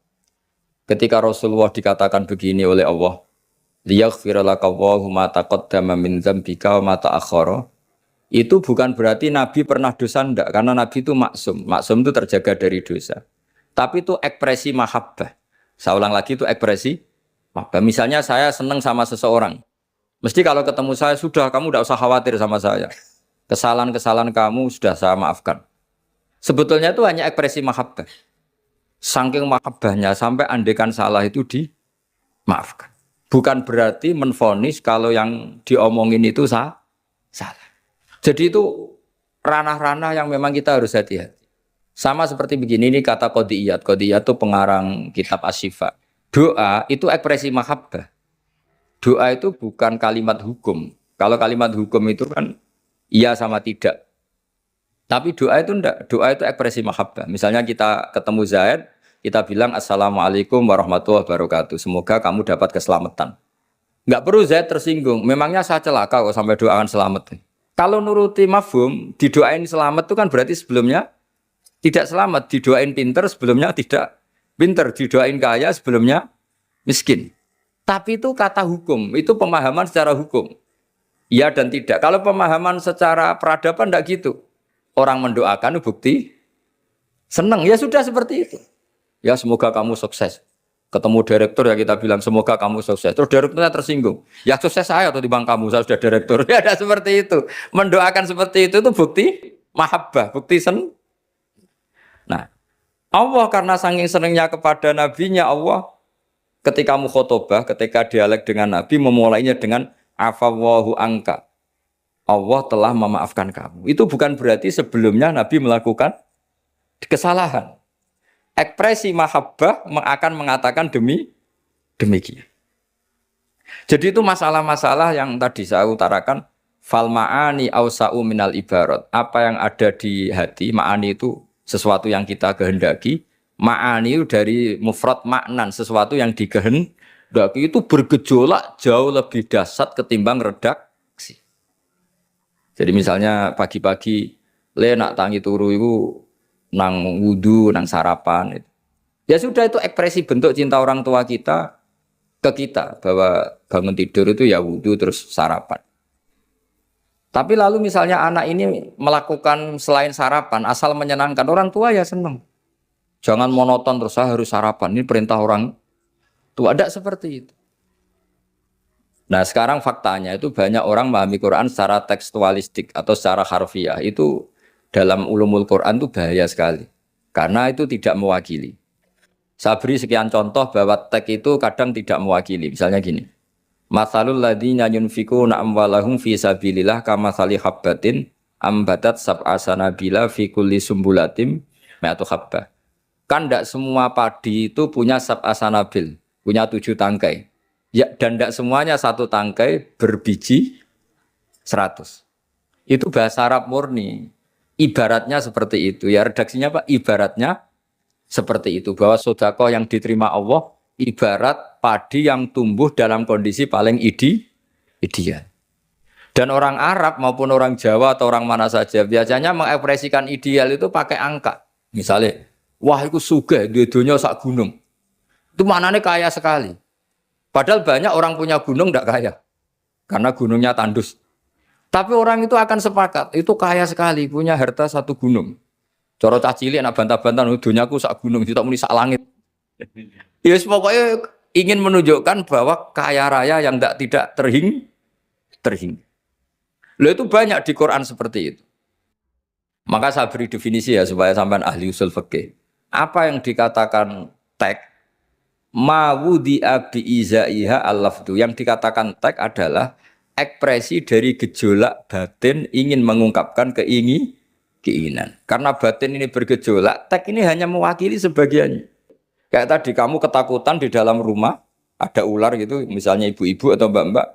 ketika Rasulullah dikatakan begini oleh Allah, liyaghfira laka Allahu ma taqaddama min dzambika wa ma ta'akhkhara. Itu bukan berarti Nabi pernah dosa enggak, karena Nabi itu maksum. Maksum itu terjaga dari dosa. Tapi itu ekspresi mahabbah. Saya ulang lagi, itu ekspresi mahabbah. Misalnya saya senang sama seseorang. Mesti kalau ketemu saya, sudah kamu tidak usah khawatir sama saya. Kesalahan-kesalahan kamu sudah saya maafkan. Sebetulnya itu hanya ekspresi mahabbah. Saking mahabbahnya sampai andekan salah itu dimaafkan. Bukan berarti menvonis kalau yang diomongin itu salah. Jadi itu ranah-ranah yang memang kita harus hati-hati. Sama seperti begini, ini kata Qodiyat. Qodiyat itu pengarang kitab Asy-Syifa. Doa itu ekspresi mahabbah. Doa itu bukan kalimat hukum. Kalau kalimat hukum itu kan iya sama tidak. Tapi doa itu enggak. Doa itu ekspresi mahabbah. Misalnya kita ketemu Zaid, kita bilang Assalamualaikum warahmatullahi wabarakatuh. Semoga kamu dapat keselamatan. Enggak perlu Zaid tersinggung. Memangnya saya celaka kok sampai doakan selamat. Kalau nuruti mafhum, didoain selamat itu kan berarti sebelumnya tidak selamat. Didoain pinter sebelumnya tidak pinter. Didoain kaya sebelumnya miskin. Tapi itu kata hukum, itu pemahaman secara hukum. Iya dan tidak. Kalau pemahaman secara peradaban tidak gitu. Orang mendoakan bukti senang. Ya sudah seperti itu. Ya semoga kamu sukses. Ketemu direktur ya kita bilang semoga kamu sukses. Terus direkturnya tersinggung. Ya sukses saya atau timbang kamu, saya sudah direktur. Ya ada seperti itu. Mendoakan seperti itu bukti mahabbah, bukti Nah, Allah karena saking senangnya kepada nabinya Allah ketika mukhotobah, ketika dialek dengan nabi memulainya dengan afawwahu angka. Allah telah memaafkan kamu. Itu bukan berarti sebelumnya nabi melakukan kesalahan. Ekspresi mahabbah akan mengatakan demikian. Jadi itu masalah-masalah yang tadi saya utarakan fal ma'ani ausa'u minal ibarat. Apa yang ada di hati, ma'ani itu sesuatu yang kita kehendaki, ma'ani itu dari mufrad maknan, sesuatu yang dikehendaki itu bergejolak jauh lebih dahsyat ketimbang redaksi. Jadi misalnya pagi-pagi nak tangi turu itu nang wudu, nang sarapan. Ya sudah itu ekspresi bentuk cinta orang tua kita ke kita. Bahwa bangun tidur itu ya wudu terus sarapan. Tapi lalu misalnya anak ini melakukan selain sarapan, asal menyenangkan orang tua ya senang. Jangan monoton terus saya harus sarapan, ini perintah orang tua. Tidak seperti itu. Nah sekarang faktanya itu banyak orang memahami Quran secara tekstualistik atau secara harfiah. Itu dalam ulumul Quran itu bahaya sekali. Karena itu tidak mewakili. Saya beri sekian contoh bahwa teks itu kadang tidak mewakili. Misalnya gini. Matsalul ladzina yunfikuna amwalahum fi sabilillah kamatsali habbatin ambatat sab'a sanabila fi kulli sumbulatin mi'atu habbah. Kan tidak semua padi itu punya sab'a sanabil, punya 7 tangkai. Ya, dan tidak semuanya satu tangkai berbiji 100. Itu bahasa Arab murni. Ibaratnya seperti itu. Ya redaksinya Pak, ibaratnya seperti itu. Bahwa sedekah yang diterima Allah ibarat padi yang tumbuh dalam kondisi paling ideal. Dan orang Arab maupun orang Jawa atau orang mana saja biasanya mengekspresikan ideal itu pakai angka. Misalnya, wah itu sugih, dunia sak gunung. Itu maknanya kaya sekali. Padahal banyak orang punya gunung tidak kaya. Karena gunungnya tandus. Tapi orang itu akan sepakat, itu kaya sekali, punya harta 1 gunung. Coro cah cilik nak bantah-bantah, dunyaku sak gunung, tidak muni sak langit. Ya pokoknya ingin menunjukkan bahwa kaya raya yang tidak terhingga. Loh itu banyak di Quran seperti itu. Maka saya beri definisi ya supaya sampean ahli usul fikih. Apa yang dikatakan teks mawudi'a bi'izaiha al-lafdu. Yang dikatakan teks adalah ekspresi dari gejolak batin ingin mengungkapkan keinginan. Karena batin ini bergejolak, teks ini hanya mewakili sebagiannya. Kayak tadi kamu ketakutan di dalam rumah, ada ular gitu, misalnya ibu-ibu atau mbak-mbak,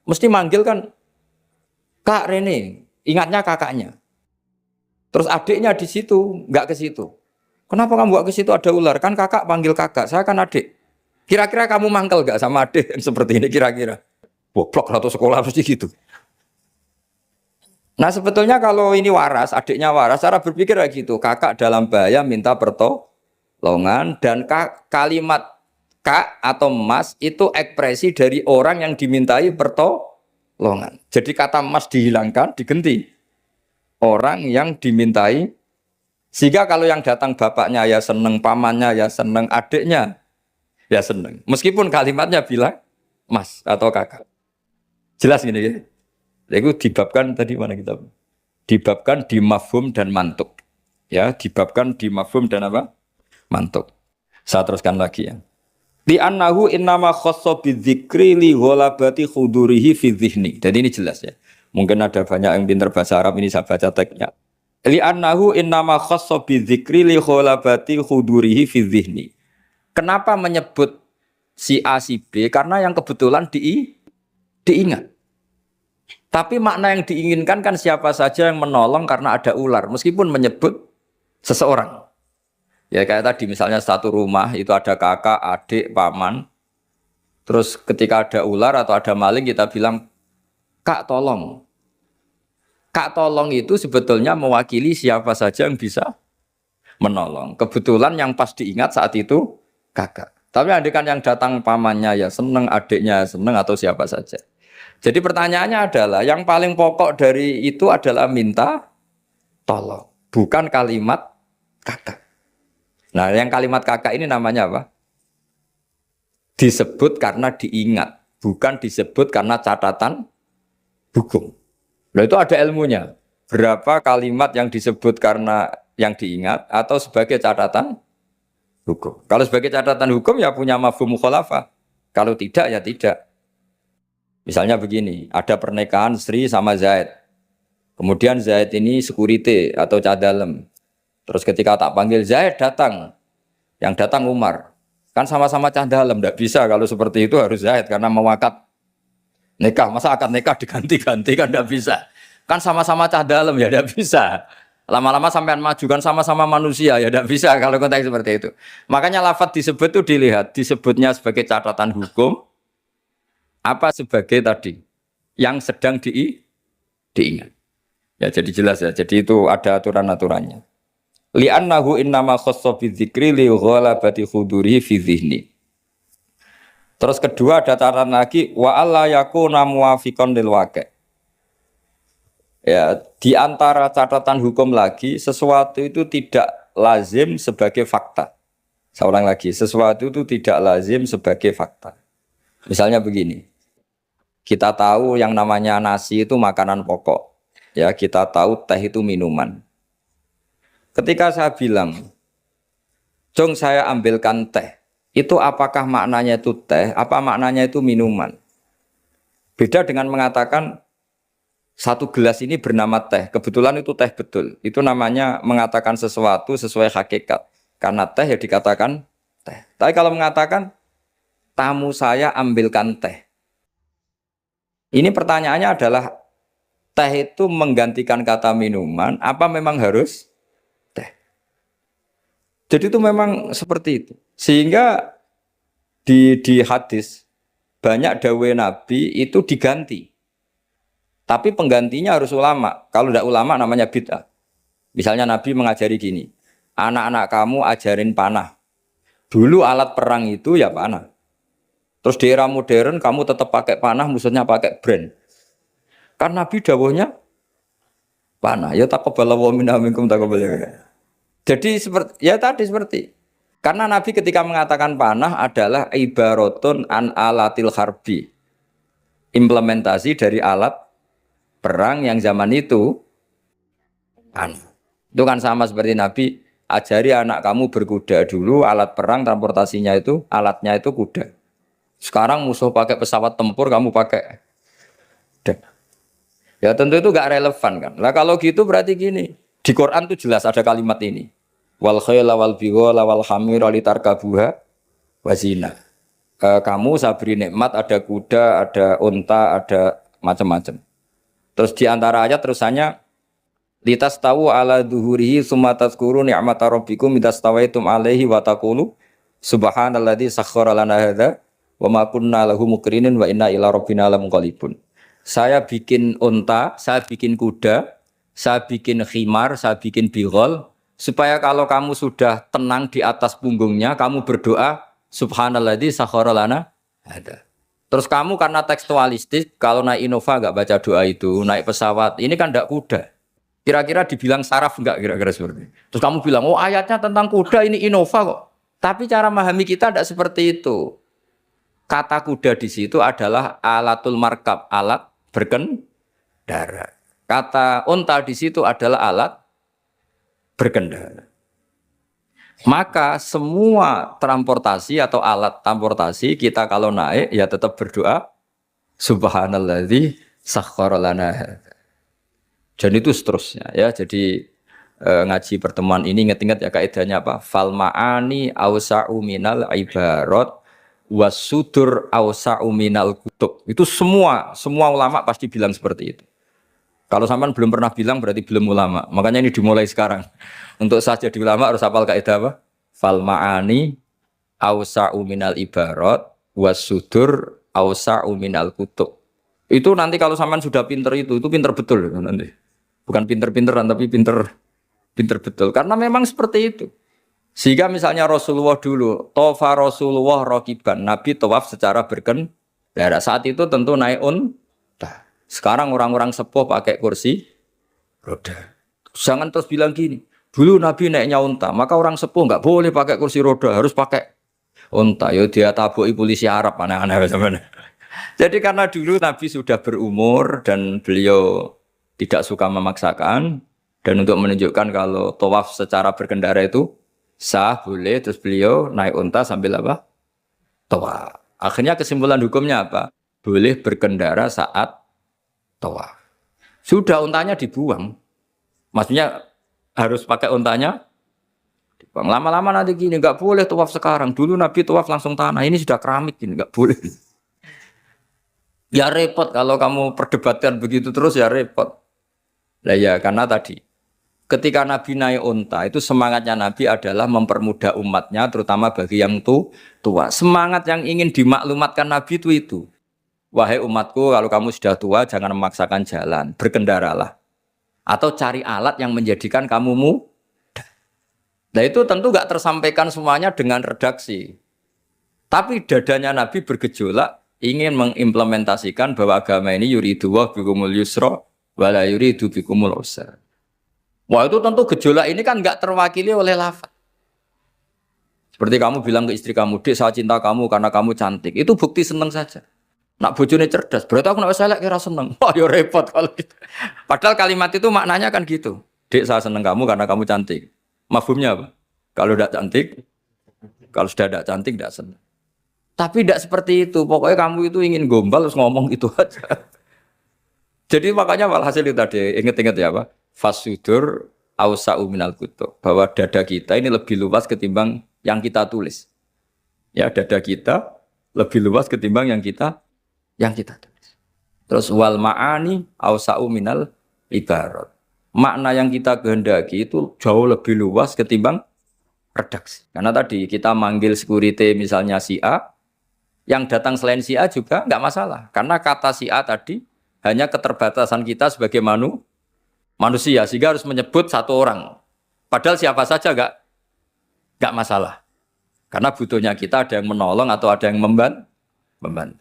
mesti manggil kan, Kak Rene, ingatnya kakaknya. Terus adiknya di situ, nggak ke situ. Kenapa kamu nggak ke situ ada ular? Kan kakak panggil kakak, saya kan adik. Kira-kira kamu mangkel gak sama adik yang seperti ini kira-kira? Goblok atau sekolah mesti gitu. Nah sebetulnya kalau ini waras, adiknya waras, cara berpikir kayak gitu. Kakak dalam bahaya minta pertolongan dan kalimat kak atau mas itu ekspresi dari orang yang dimintai pertolongan. Jadi kata mas dihilangkan, diganti orang yang dimintai. Sehingga kalau yang datang bapaknya ya seneng, pamannya ya seneng, adiknya ya seneng. Meskipun kalimatnya bilang mas atau kakak. Jelas gini ya. Itu dibabkan tadi mana kita? Dibabkan di mafhum dan mantuk. Ya, dibabkan di mafhum dan apa? Mantuk. Saya teruskan lagi ya. Di annahu innama khassa bidzikri li ghalabati khudurihi fi dzihni. Jadi ini jelas ya. Mungkin ada banyak yang pintar bahasa Arab ini saya baca teksnya. Li annahu innama khassa bidzikri li ghalabati khudurihi fi dzihni. Kenapa menyebut si A si B? Karena yang kebetulan diingat. Tapi makna yang diinginkan kan siapa saja yang menolong karena ada ular, meskipun menyebut seseorang. Ya kayak tadi misalnya satu rumah itu ada kakak, adik, paman. Terus ketika ada ular atau ada maling kita bilang, Kak tolong. Kak tolong itu sebetulnya mewakili siapa saja yang bisa menolong. Kebetulan yang pas diingat saat itu kakak. Tapi andaikan yang datang pamannya ya seneng, adiknya seneng atau siapa saja. Jadi pertanyaannya adalah yang paling pokok dari itu adalah minta tolong, bukan kalimat kakak. Nah, yang kalimat kakak ini namanya apa? Disebut karena diingat, bukan disebut karena catatan hukum. Nah, itu ada ilmunya. Berapa kalimat yang disebut karena yang diingat atau sebagai catatan hukum. Kalau sebagai catatan hukum ya punya mafhum mukhalafah. Kalau tidak ya tidak. Misalnya begini, ada pernikahan Sri sama Zaid. Kemudian Zaid ini security atau cadalem. Terus ketika tak panggil Zaid datang. Yang datang Umar. Kan sama-sama cadalem, tidak bisa kalau seperti itu harus Zaid karena mewakad nikah. Masa akad nikah diganti-ganti kan tidak bisa. Kan sama-sama cadalem ya tidak bisa. Lama-lama sampean maju kan sama-sama manusia ya tidak bisa kalau konteks seperti itu. Makanya lafadz disebut itu dilihat, disebutnya sebagai catatan hukum. Apa sebagai tadi yang sedang diingat. Ya jadi jelas ya. Jadi itu ada aturan-aturannya. Li'annahu innama khassa bidzikri li ghalabati khudurihi fi dzihni. Terus kedua ada catatan lagi wa alla yakuna muwafiqan lil waqi'. Ya, di antara catatan hukum lagi sesuatu itu tidak lazim sebagai fakta. Saya ulang lagi, sesuatu itu tidak lazim sebagai fakta. Misalnya begini, kita tahu yang namanya nasi itu makanan pokok. Ya, kita tahu teh itu minuman. Ketika saya bilang, "Jong, saya ambilkan teh." Itu apakah maknanya itu teh, apa maknanya itu minuman? Beda dengan mengatakan satu gelas ini bernama teh. Kebetulan itu teh betul. Itu namanya mengatakan sesuatu sesuai hakikat. Karena teh ya dikatakan teh. Tapi kalau mengatakan tamu saya ambilkan teh. Ini pertanyaannya adalah teh itu menggantikan kata minuman, apa memang harus teh? Jadi itu memang seperti itu. Sehingga di hadis banyak dawai Nabi itu diganti. Tapi penggantinya harus ulama. Kalau tidak ulama namanya bid'ah. Misalnya Nabi mengajari gini, anak-anak kamu ajarin panah. Dulu alat perang itu ya panah. Terus di era modern kamu tetap pakai panah, musuhnya pakai brand. Kan Nabi dawuhnya panah. Ya taqabbalallahu minna minkum taqabbal. Jadi seperti ya tadi seperti karena Nabi ketika mengatakan panah adalah ibaratun an alatil harbi. Implementasi dari alat perang yang zaman itu panah. Itu kan sama seperti Nabi ajari anak kamu berkuda dulu, alat perang transportasinya itu alatnya itu kuda. Sekarang musuh pakai pesawat tempur, kamu pakai kuda. Ya tentu itu gak relevan kan. Lah kalau gitu berarti gini, di Quran tuh jelas ada kalimat ini. Wal khayla wal bighala wal hamira litarkabuha wazina. Kamu saya beri nikmat, ada kuda, ada unta, ada macam-macam. Terus di antara ayat terusannya litas tahu ala duhurihi summa tazkuru ni'mata rabbikum idastawaitum alaihi wa taqulu subhanalladzi sakhkhara lana hadza wa ma kunna lahu muqrinin wa inna ila rabbina lamunqalibun. Saya bikin unta, saya bikin kuda, saya bikin khimar, saya bikin bighal supaya kalau kamu sudah tenang di atas punggungnya kamu berdoa subhanalladzi sakhkhara lana hadza. Terus kamu karena tekstualistik kalau naik Innova enggak baca doa itu, naik pesawat ini kan enggak kuda. Kira-kira dibilang saraf enggak kira-kira seperti itu. Terus kamu bilang, oh ayatnya tentang kuda ini Innova kok. Tapi cara memahami kita tidak seperti itu. Kata kuda di situ adalah alatul markab, alat berkendara. Kata unta di situ adalah alat berkendara. Maka semua transportasi atau alat transportasi kita kalau naik ya tetap berdoa subhanalladzi sakhkhara lana hadza. Dan itu seterusnya ya. Jadi ngaji pertemuan ini ingat-ingat ya kaidahnya apa? Fal ma'ani awsa'u minal ibarat wasudur awsa'u minal kutub. Itu semua ulama pasti bilang seperti itu. Kalau sampean belum pernah bilang berarti belum ulama. Makanya ini dimulai sekarang. Untuk saja di ulama harus hafal kaidah apa? Fal ma'ani awsa'u minal ibarat wasudur awsa'u minal kutub. Itu nanti kalau sampean sudah pinter itu pinter betul nanti. Bukan pinter-pinteran tapi pinter betul. Karena memang seperti itu. Sehingga misalnya Rasulullah dulu, tofa Rasulullah rokiban, Nabi tawaf secara berkendara. Saat itu tentu naik unta. Sekarang orang-orang sepuh pakai kursi roda. Jangan terus bilang gini, dulu Nabi naiknya unta, maka orang sepuh nggak boleh pakai kursi roda, harus pakai unta. Yo dia tabuki polisi Arab, aneh-aneh sebenarnya. Jadi karena dulu Nabi sudah berumur dan beliau tidak suka memaksakan dan untuk menunjukkan kalau tawaf secara berkendara itu sah, boleh, terus beliau naik unta sambil apa? Tawaf. Akhirnya kesimpulan hukumnya apa? Boleh berkendara saat tawaf. Sudah untanya dibuang. Maksudnya harus pakai untanya dibuang. Lama-lama nanti gini, nggak boleh tawaf sekarang. Dulu Nabi tawaf langsung tanah, ini sudah keramik ini, nggak boleh. Ya repot kalau kamu perdebatkan begitu terus ya repot. Lah ya karena tadi ketika Nabi naik unta itu semangatnya Nabi adalah mempermudah umatnya terutama bagi yang tua. Semangat yang ingin dimaklumatkan Nabi itu. Wahai umatku kalau kamu sudah tua jangan memaksakan jalan, berkendaralah. Atau cari alat yang menjadikan kamu mudah. Nah itu tentu gak tersampaikan semuanya dengan redaksi. Tapi dadanya Nabi bergejolak ingin mengimplementasikan bahwa agama ini yuridu wa bikumul yusra wala yuridu bikumul usra. Wah itu tentu gejolak ini kan enggak terwakili oleh lafaz. Seperti kamu bilang ke istri kamu, "Dek, saya cinta kamu karena kamu cantik." Itu bukti seneng saja. Nak bojone cerdas, berarti aku nak wis elek kira seneng. Wah, ya repot kalau gitu. Padahal kalimat itu maknanya kan gitu. "Dek, saya seneng kamu karena kamu cantik." Mafhumnya apa? Kalau tidak cantik, kalau sudah tidak cantik tidak seneng. Tapi tidak seperti itu. Pokoknya kamu itu ingin gombal terus ngomong itu aja. Jadi makanya walhasil itu tadi inget-inget ya Pak. Fasudur ausa'u minal kutub. Bahwa dada kita ini lebih luas ketimbang yang kita tulis. Ya, dada kita lebih luas ketimbang yang kita tulis. Terus wal ma'ani ausa'u minal ibarat. Makna yang kita kehendaki itu jauh lebih luas ketimbang redaksi. Karena tadi kita manggil security misalnya si A, yang datang selain si A juga nggak masalah. Karena kata si A tadi hanya keterbatasan kita sebagai manusia, sehingga harus menyebut satu orang. Padahal siapa saja nggak masalah. Karena butuhnya kita ada yang menolong atau ada yang membantu.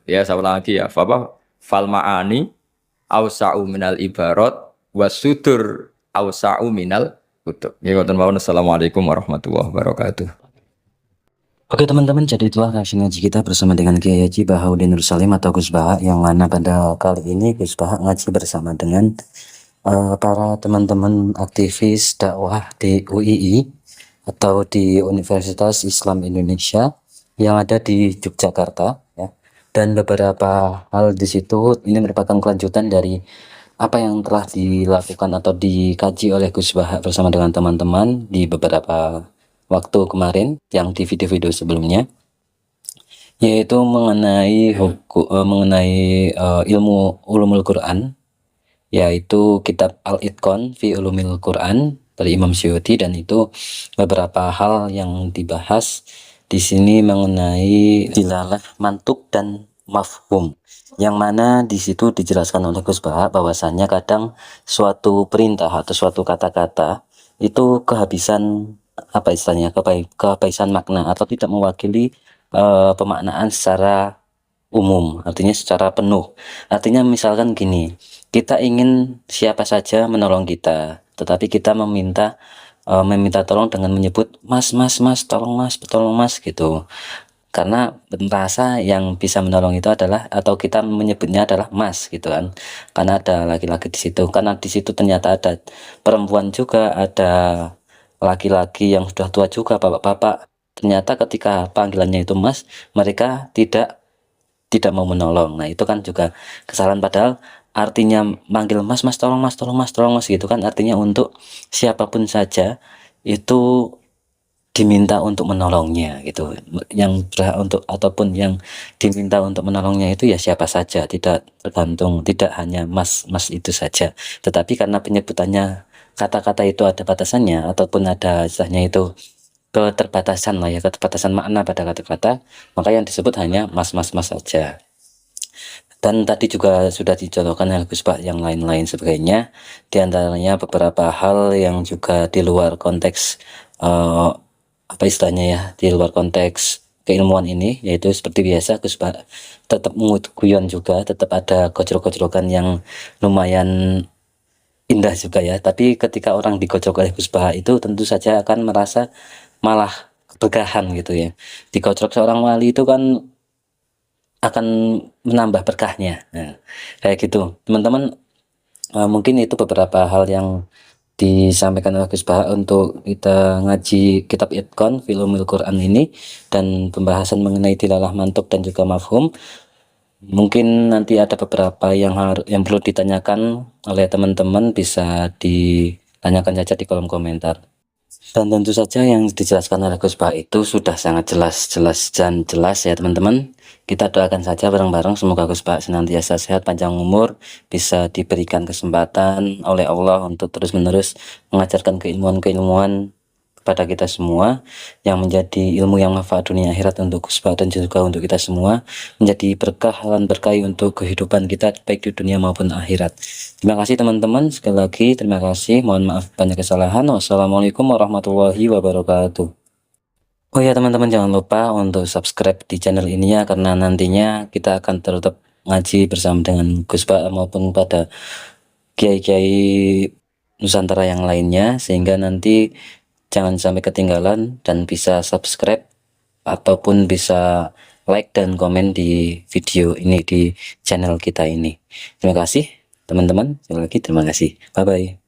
Ya, saya ulang lagi ya. Fal ma'ani ausa'u minal ibarat wasudur ausa'u minal kutub. Ya, Assalamualaikum warahmatullahi wabarakatuh. Oke teman-teman, jadi itulah hasil ngaji kita bersama dengan Kiai Haji Bahaudin Nur Salim atau Gus Baha, yang mana pada kali ini Gus Baha ngaji bersama dengan para teman-teman aktivis dakwah di UII atau di Universitas Islam Indonesia yang ada di Yogyakarta ya. Dan beberapa hal di situ ini merupakan kelanjutan dari apa yang telah dilakukan atau dikaji oleh Gus Baha bersama dengan teman-teman di beberapa waktu kemarin yang di video-video sebelumnya, yaitu mengenai ilmu ulumul Quran, yaitu kitab Al-Itqan fi Ulumil Quran dari Imam Suyuti, dan itu beberapa hal yang dibahas di sini mengenai dilalah mantuk dan mafhum, yang mana di situ dijelaskan oleh Gus Baha bahwasanya kadang suatu perintah atau suatu kata-kata itu kehabisan apa istilahnya kehabisan makna atau tidak mewakili pemaknaan secara umum, artinya secara penuh. Artinya misalkan gini, kita ingin siapa saja menolong kita, tetapi kita meminta tolong dengan menyebut mas tolong mas gitu, karena merasa yang bisa menolong itu adalah, atau kita menyebutnya adalah mas gitu kan, karena ada laki-laki di situ, karena di situ ternyata ada perempuan juga, ada laki-laki yang sudah tua juga, bapak-bapak. Ternyata ketika panggilannya itu mas, mereka tidak mau menolong. Nah itu kan juga kesalahan, padahal artinya manggil mas tolong mas gitu kan, artinya untuk siapapun saja itu diminta untuk menolongnya gitu, yang berhak untuk ataupun yang diminta untuk menolongnya itu ya siapa saja, tidak tergantung, tidak hanya mas itu saja. Tetapi karena penyebutannya kata-kata itu ada batasannya ataupun ada istilahnya itu keterbatasan lah ya, keterbatasan makna pada kata-kata, maka yang disebut hanya mas saja. Dan tadi juga sudah dicontohkan oleh Gus Pak yang lain-lain sebagainya, diantaranya beberapa hal yang juga di luar konteks apa istilahnya ya, di luar konteks keilmuan ini, yaitu seperti biasa Gus Pak tetap guyon juga, tetap ada gojlok-gojlokan yang lumayan indah juga ya. Tapi ketika orang digojlok oleh Gus Baha itu tentu saja akan merasa malah keberkahan gitu ya. Digojlok seorang wali itu kan akan menambah berkahnya. Nah, kayak gitu teman-teman. Mungkin itu beberapa hal yang disampaikan oleh Gus Baha untuk kita ngaji kitab Itqan fi Ulumil Quran ini, dan pembahasan mengenai dilalah mantuk dan juga mafhum. Mungkin nanti ada beberapa yang perlu ditanyakan oleh teman-teman, bisa ditanyakan saja di kolom komentar. Dan tentu saja yang dijelaskan oleh Gus Baha itu sudah sangat jelas ya teman-teman. Kita doakan saja bareng-bareng semoga Gus Baha senantiasa sehat, panjang umur, bisa diberikan kesempatan oleh Allah untuk terus-menerus mengajarkan keilmuan kepada kita semua, yang menjadi ilmu yang manfaat dunia akhirat untuk Gus Baha dan juga untuk kita semua, menjadi berkah dan berkahi untuk kehidupan kita baik di dunia maupun akhirat. Terima kasih teman-teman, sekali lagi terima kasih, mohon maaf banyak kesalahan. Wassalamualaikum warahmatullahi wabarakatuh. Oh ya teman-teman, jangan lupa untuk subscribe di channel ini ya, karena nantinya kita akan tetap ngaji bersama dengan Gus Baha maupun pada kiai-kiai Nusantara yang lainnya, sehingga nanti jangan sampai ketinggalan dan bisa subscribe ataupun bisa like dan komen di video ini di channel kita ini. Terima kasih teman-teman. Sekali lagi terima kasih. Bye bye.